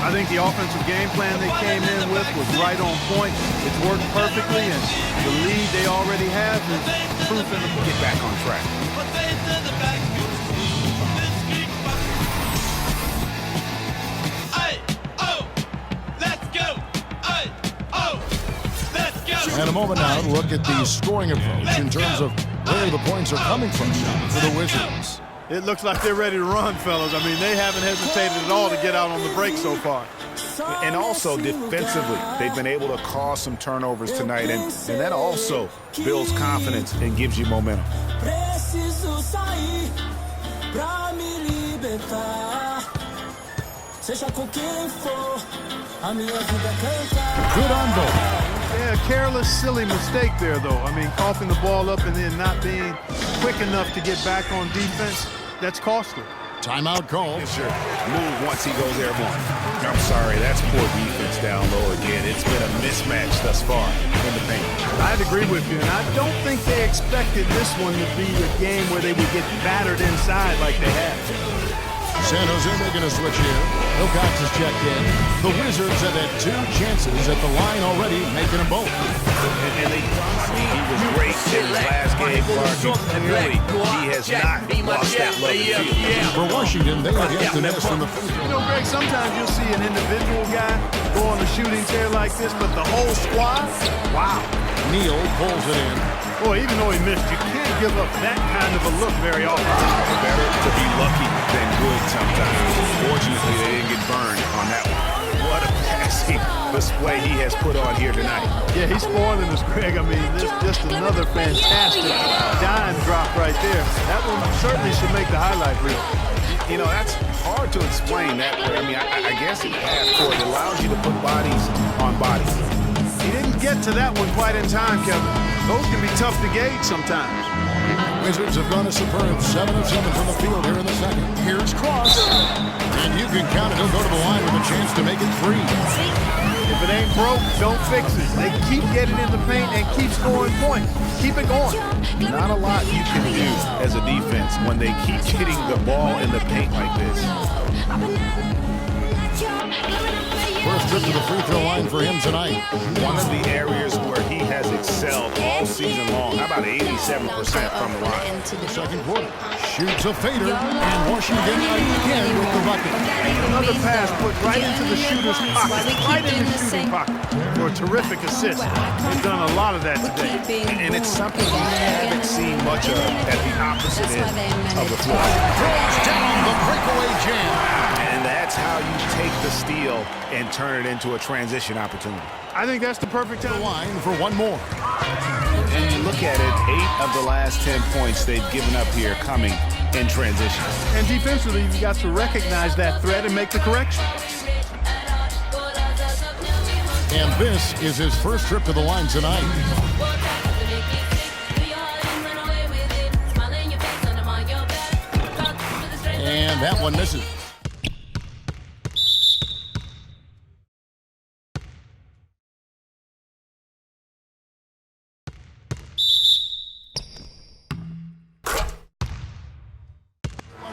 I think the offensive game plan they came in with was right on point. It's worked perfectly, and the lead they already have is proof in the pudding. Get back on track. And a moment now to look at the scoring approach in terms of where the points are coming from for the Wizards. It looks like they're ready to run, fellas. I mean, they haven't hesitated at all to get out on the break so far. And also defensively, they've been able to cause some turnovers tonight, and that also builds confidence and gives you momentum. Good on both. Yeah, a careless, silly mistake there, though. I mean, coughing the ball up and then not being quick enough to get back on defense, that's costly. Timeout call. Yes, sir. Move once he goes airborne. I'm sorry, that's poor defense down low again. It's been a mismatch thus far in the paint. I'd agree with you, and I don't think they expected this one to be a game where they would get battered inside like they have. San Jose making a switch here. Wilcox has checked in. The Wizards have had 2 chances at the line already, making them both. And he was great in his last game, Clark. And really, he has not lost that love in the field. For Washington, they have yet to miss from the field. You know, Greg, sometimes you'll see an individual guy go on a shooting tear like this, but the whole squad, wow. Neal pulls it in. Boy, even though he missed, you can't give up that kind of a look very often. Better to be lucky than good sometimes. Fortunately, they didn't get burned on that one. What a passing display he has put on here tonight. Yeah, he's spoiling us, Greg. I mean, this just another fantastic dime drop right there. That one certainly should make the highlight reel. You know, that's hard to explain that way. I mean, I guess in half court, it allows you to put bodies on bodies. He didn't get to that one quite in time, Kevin. Those can be tough to gauge sometimes. Wizards have gone a superb 7 of 7 from the field here in the second. Here's Cross. And you can count it. He'll go to the line with a chance to make it 3. If it ain't broke, don't fix it. They keep getting in the paint and keep scoring points. Keep it going. Not a lot you can do as a defense when they keep getting the ball in the paint like this. First trip to the free throw line for him tonight. One of the areas where he has excelled all season long. How about 87% from the line? Second quarter. Shoots a fader, and Washington again with the bucket. Another pass put right into the shooter's pocket. Right in the shooting pocket for a terrific assist. They've done a lot of that today. And it's something we haven't seen much of at the opposite end of the floor. Throws down the breakaway jam. And that's how you take the steal and turn it into a transition opportunity. I think that's the perfect time. Line for one more. And you look at it, 8 of the last 10 points they've given up here coming in transition. And defensively, you've got to recognize that threat and make the correction. And this is his first trip to the line tonight. And that one misses.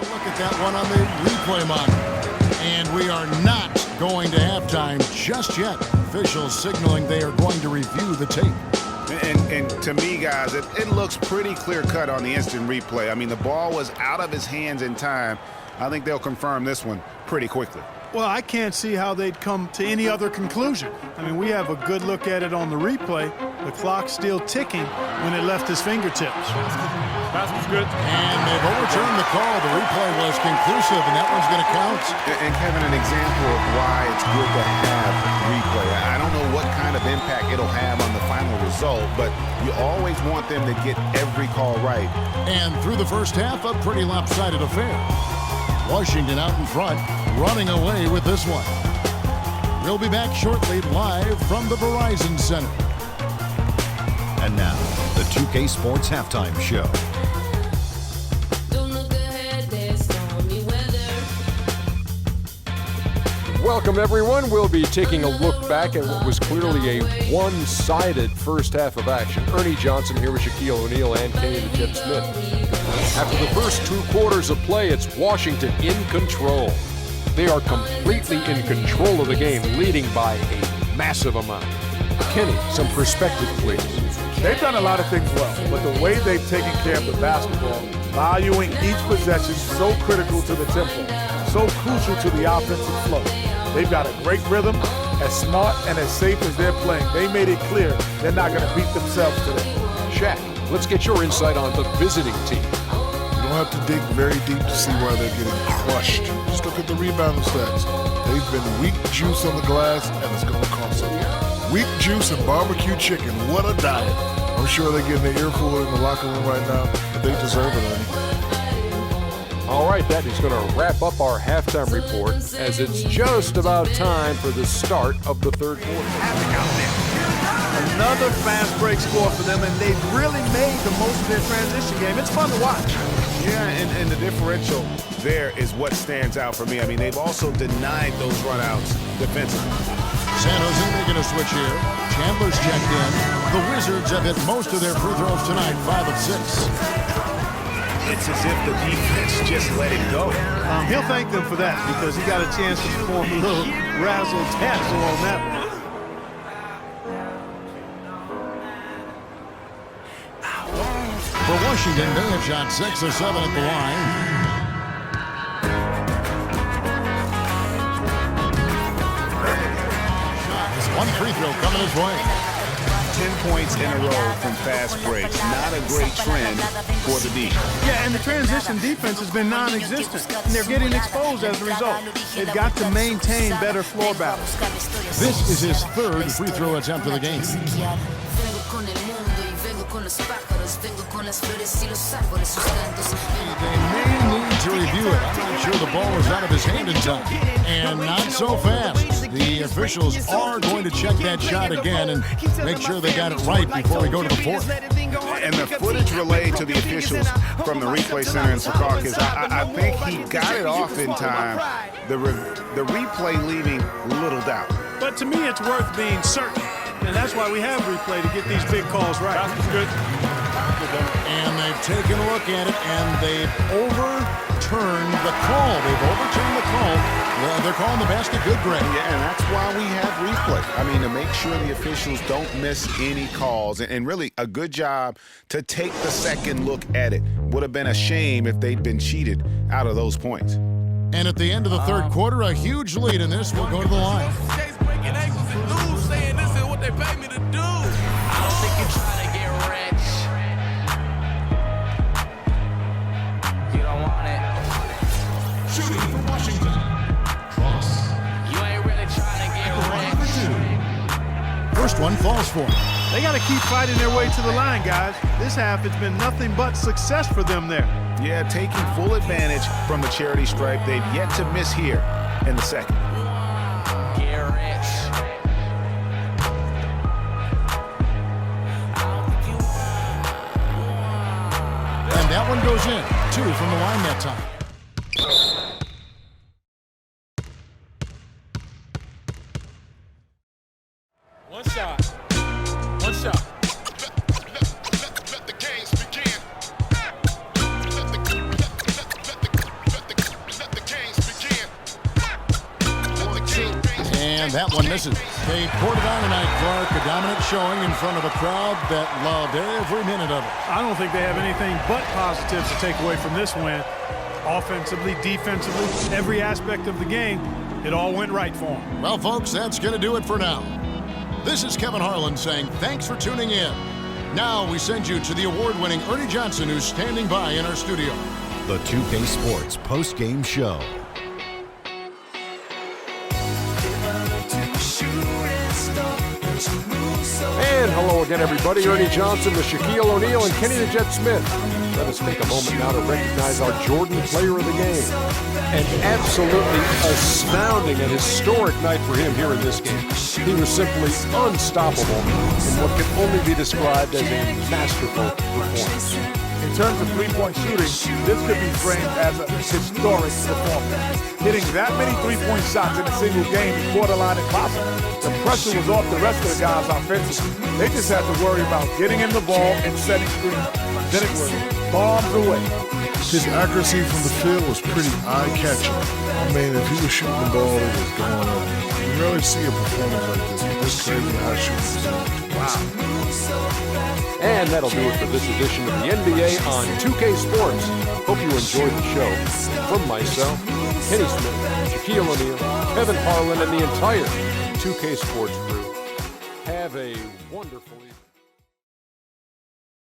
Look at that one on the replay monitor. And we are not going to halftime just yet. Officials signaling they are going to review the tape. And to me, guys, it looks pretty clear-cut on the instant replay. I mean, the ball was out of his hands in time. I think they'll confirm this one pretty quickly. Well, I can't see how they'd come to any other conclusion. I mean, we have a good look at it on the replay. The clock's still ticking when it left his fingertips. Pass was good. And they've overturned the call. The replay was conclusive, and that one's going to count. And Kevin, an example of why it's good to have replay. I don't know what kind of impact it'll have on the final result, but you always want them to get every call right. And through the first half, a pretty lopsided affair. Washington out in front, running away with this one. We'll be back shortly live from the Verizon Center. And now, the 2K Sports Halftime Show. Welcome, everyone. We'll be taking a look back at what was clearly a one-sided first half of action. Ernie Johnson here with Shaquille O'Neal and Kenny the Jet Smith. After the first 2 quarters of play, it's Washington in control. They are completely in control of the game, leading by a massive amount. Kenny, some perspective, please. They've done a lot of things well, but the way they've taken care of the basketball, valuing each possession so critical to the tempo, so crucial to the offensive flow. They've got a great rhythm, as smart and as safe as they're playing. They made it clear they're not going to beat themselves today. Shaq, let's get your insight on the visiting team. You don't have to dig very deep to see why they're getting crushed. Just look at the rebounding stats. They've been weak juice on the glass, and it's going to cost them. Weak juice and barbecue chicken. What a diet. I'm sure they're getting their earful in the locker room right now, and they deserve it, Ernie. All right, that is going to wrap up our halftime report as it's just about time for the start of the third quarter. Another fast break score for them, and they've really made the most of their transition game. It's fun to watch. Yeah, and the differential there is what stands out for me. I mean, they've also denied those runouts defensively. San Jose making a switch here. Chandler's checked in. The Wizards have hit most of their free throws tonight, 5 of 6. It's as if the defense just let it go. He'll thank them for that because he got a chance to perform a little razzle-dazzle on that one. For Washington, they have shot 6 of 7 at the line. One free throw coming his way. 10 points in a row from fast breaks. Not a great trend for the D. Yeah, and the transition defense has been non-existent, and they're getting exposed as a result. They've got to maintain better floor balance. This is his third free throw attempt of the game. They may need to review it. I'm not sure the ball was out of his hand in time. And not so fast. The officials are going to check that shot again and make sure they got it right before we go to the fourth. And the footage relayed to the officials from the replay center in Secaucus, I think he got it off in time. The replay leaving little doubt. But to me, it's worth being certain, and that's why we have replay to get these big calls right. That's good. And they've taken a look at it, and they've overturned the call. They've overturned the call. Well, they're calling the basket good, Greg. Yeah, and that's why we have replay. I mean, to make sure the officials don't miss any calls. And really, a good job to take the second look at it. Would have been a shame if they'd been cheated out of those points. And at the end of the third quarter, a huge lead in this will go to the line. Saying this is what they pay me to do. I don't think you're trying to get rich. You don't want it. Shooting for Washington. Cross. You ain't really trying to get rich. First one falls for him. They got to keep fighting their way to the line, guys. This half, it's been nothing but success for them there. Yeah, taking full advantage from the charity stripe. They've yet to miss here in the second. Get rich. And that one goes in. 2 from the line that time. One shot. One shot. Let the games begin. Let the games begin. And that one misses. They poured it on tonight, Clark. A dominant showing in front of a crowd that loved every minute of it. I don't think they have anything but positives to take away from this win. Offensively, defensively, every aspect of the game, it all went right for them. Well, folks, that's going to do it for now. This is Kevin Harlan saying thanks for tuning in. Now we send you to the award-winning Ernie Johnson, who's standing by in our studio. The 2K Sports post-game show. And hello again, everybody. Ernie Johnson, the Shaquille O'Neal, and Kenny the Jet Smith. Let us take a moment now to recognize our Jordan Player of the Game. An absolutely astounding and historic night for him here in this game. He was simply unstoppable in what can only be described as a masterful performance. In terms of three-point shooting, this could be framed as a historic performance. Hitting that many three-point shots in a single game is borderline impossible. The pressure was off the rest of the guys offensively. They just had to worry about getting in the ball and setting screens. Then it was bombs away. His accuracy from the field was pretty eye-catching. I mean, if he was shooting the ball, it was going on. You rarely see a performance like this with this crazy high shooting. Wow. And that'll do it for this edition of the NBA on 2K Sports. Hope you enjoyed the show. From myself, Kenny Smith, Shaquille O'Neal, Kevin Harlan, and the entire 2K Sports crew. Have a wonderful evening.